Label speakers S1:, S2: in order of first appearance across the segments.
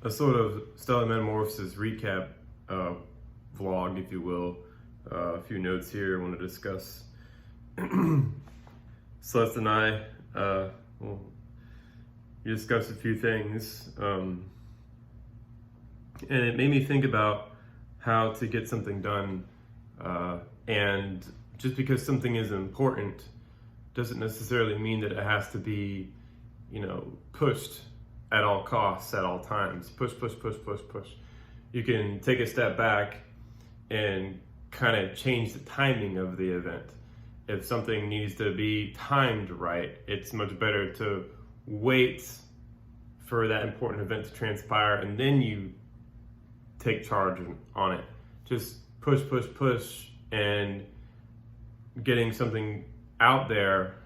S1: a sort of stellar metamorphosis recap vlog, if you will. A few notes here I want to discuss. Celeste and I we discussed a few things, and it made me think about how to get something done. And just because something is important doesn't necessarily mean that it has to be, pushed at all costs, at all times. Push. You can take a step back and kind of change the timing of the event. If something needs to be timed right, it's much better to wait for that important event to transpire and then you take charge on it. Just push, and getting something out there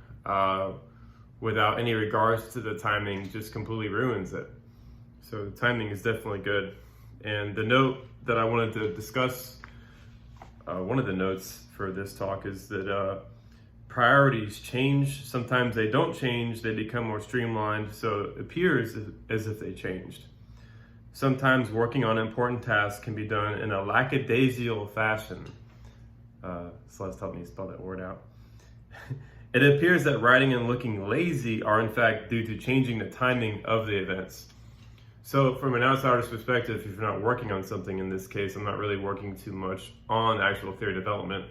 S1: without any regards to the timing just completely ruins it. So the timing is definitely good. And the note that I wanted to discuss, one of the notes for this talk, is that priorities change. Sometimes they don't change, they become more streamlined, so it appears as if they changed. Sometimes working on important tasks can be done in a lackadaisical fashion. Celeste helped me spell that word out. It appears that writing and looking lazy are in fact due to changing the timing of the events. So from an outsider's perspective, if you're not working on something, in this case, I'm not really working too much on actual theory development.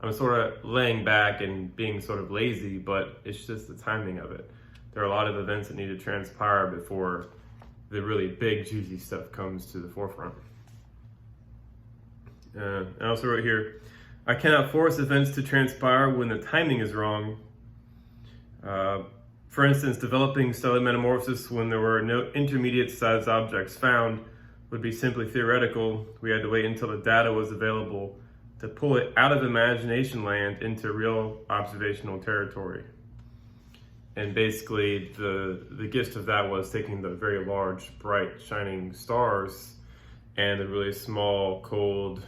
S1: I'm sort of laying back and being sort of lazy, but it's just the timing of it. There are a lot of events that need to transpire before the really big, juicy stuff comes to the forefront. I also wrote here, I cannot force events to transpire when the timing is wrong. For instance, developing stellar metamorphosis when there were no intermediate sized objects found would be simply theoretical. We had to wait until the data was available to pull it out of imagination land into real observational territory. And basically the gist of that was taking the very large, bright, shining stars and the really small, cold,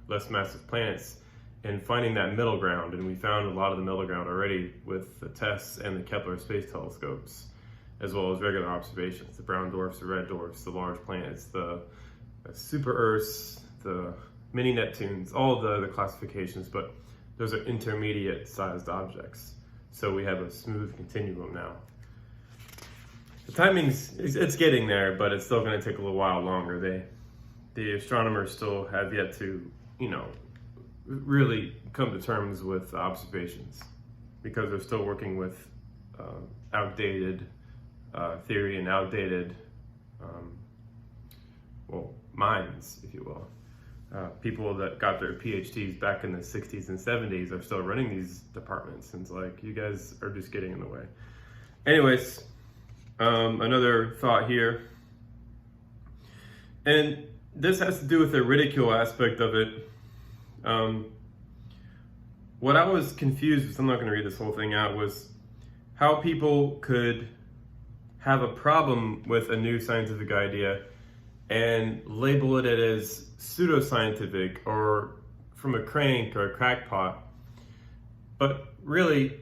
S1: less massive planets and finding that middle ground. And we found a lot of the middle ground already with the TESS and the Kepler space telescopes, as well as regular observations, the brown dwarfs, the red dwarfs, the large planets, the super Earths, the mini Neptunes, all of the other classifications, but those are intermediate sized objects. So we have a smooth continuum now. The timing's, it's getting there, but it's still gonna take a little while longer. The astronomers still have yet to, really come to terms with observations because they're still working with outdated theory and outdated, minds, if you will. People that got their PhDs back in the 60s and 70s are still running these departments, and it's like, you guys are just getting in the way. Anyways, another thought here, and this has to do with the ridicule aspect of it. What I was confused with, I'm not going to read this whole thing out, was how people could have a problem with a new scientific idea and label it as pseudoscientific or from a crank or a crackpot. But really,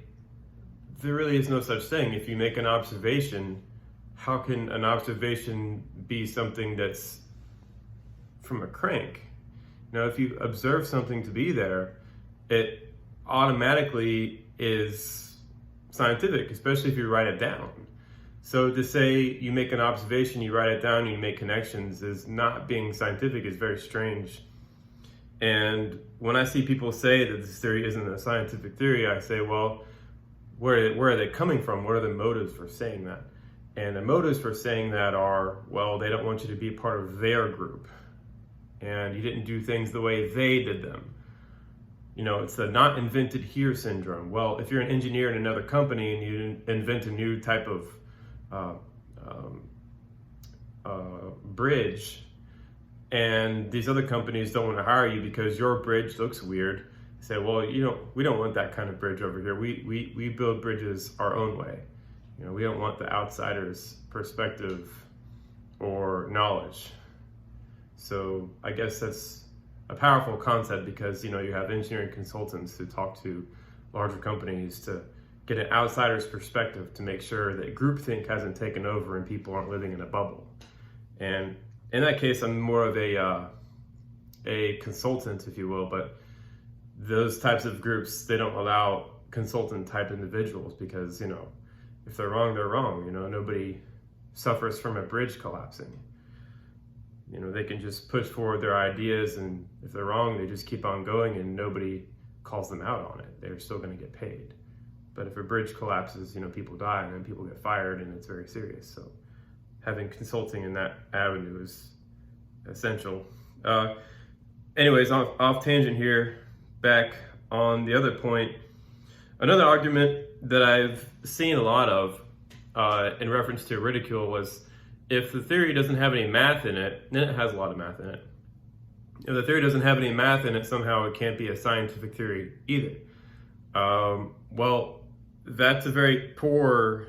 S1: there really is no such thing. If you make an observation, how can an observation be something that's from a crank? If you observe something to be there, it automatically is scientific, especially if you write it down. So to say you make an observation, you write it down, and you make connections is not being scientific, is very strange. And when I see people say that this theory isn't a scientific theory, I say, well, where are they coming from? What are the motives for saying that? And the motives for saying that are, well, they don't want you to be part of their group. And you didn't do things the way they did them. It's the not invented here syndrome. Well, if you're an engineer in another company and you invent a new type of bridge, and these other companies don't want to hire you because your bridge looks weird, say, well, we don't want that kind of bridge over here. We build bridges our own way. We don't want the outsider's perspective or knowledge. So I guess that's a powerful concept because, you have engineering consultants who talk to larger companies to get an outsider's perspective to make sure that groupthink hasn't taken over and people aren't living in a bubble. And in that case, I'm more of a consultant, if you will, but those types of groups, they don't allow consultant type individuals because, if they're wrong, they're wrong. Nobody suffers from a bridge collapsing. They can just push forward their ideas, and if they're wrong, they just keep on going and nobody calls them out on it. They're still going to get paid. But if a bridge collapses, people die and then people get fired, and it's very serious. So having consulting in that avenue is essential. Anyways, off tangent here, back on the other point. Another argument that I've seen a lot of in reference to ridicule was, if the theory doesn't have any math in it, then it has a lot of math in it. If the theory doesn't have any math in it, somehow it can't be a scientific theory either. Well, that's a very poor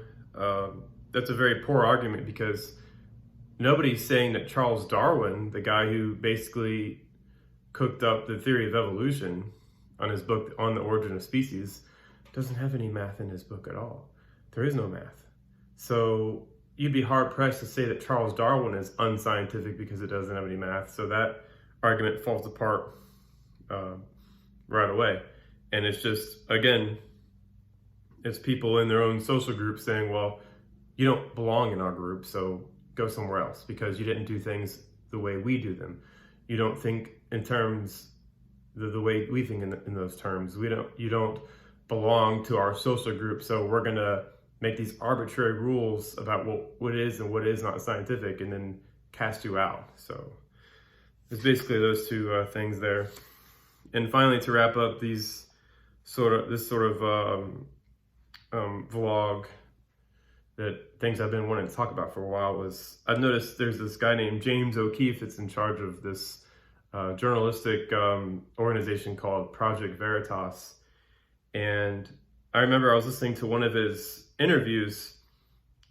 S1: argument, because nobody's saying that Charles Darwin, the guy who basically cooked up the theory of evolution on his book On the Origin of Species, doesn't have any math in his book at all. There is no math. So you'd be hard pressed to say that Charles Darwin is unscientific because it doesn't have any math. So that argument falls apart right away. And it's just, again, it's people in their own social group saying, well, you don't belong in our group, so go somewhere else because you didn't do things the way we do them. You don't think in terms the way we think in those terms. You don't belong to our social group, so we're gonna make these arbitrary rules about what is and what is not scientific, and then cast you out. So it's basically those two things there. And finally, to wrap up this sort of vlog, that things I've been wanting to talk about for a while, was I've noticed there's this guy named James O'Keefe that's in charge of this journalistic organization called Project Veritas. And I remember I was listening to one of his interviews,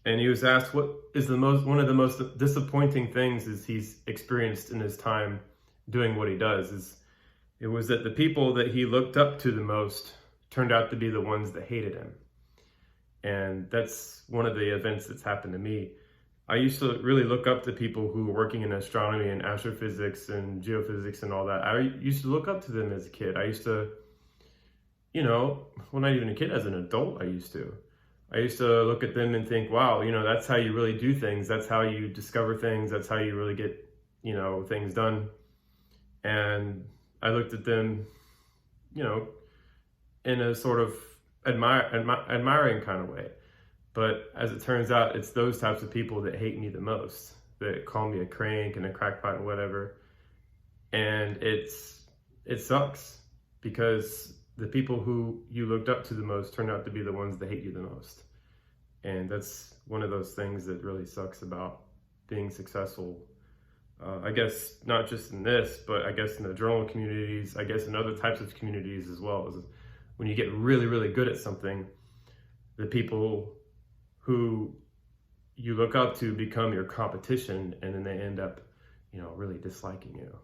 S1: and he was asked what is one of the most disappointing things is he's experienced in his time doing what he does. It was that the people that he looked up to the most turned out to be the ones that hated him. And that's one of the events that's happened to me. I used to really look up to people who were working in astronomy and astrophysics and geophysics and all that. I used to look up to them as a kid. I used to, well, not even a kid, as an adult, I used to look at them and think, wow, that's how you really do things. That's how you discover things. That's how you really get, things done. And I looked at them, in a sort of admiring kind of way. But as it turns out, it's those types of people that hate me the most, that call me a crank and a crackpot and whatever. And it sucks, because the people who you looked up to the most turn out to be the ones that hate you the most. And that's one of those things that really sucks about being successful. I guess not just in this, but I guess in the journal communities, I guess in other types of communities as well. Is when you get really, really good at something, the people who you look up to become your competition, and then they end up, really disliking you.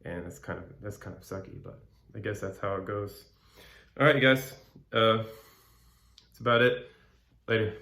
S1: And that's kind of sucky, but I guess that's how it goes. All right, you guys, that's about it. Later.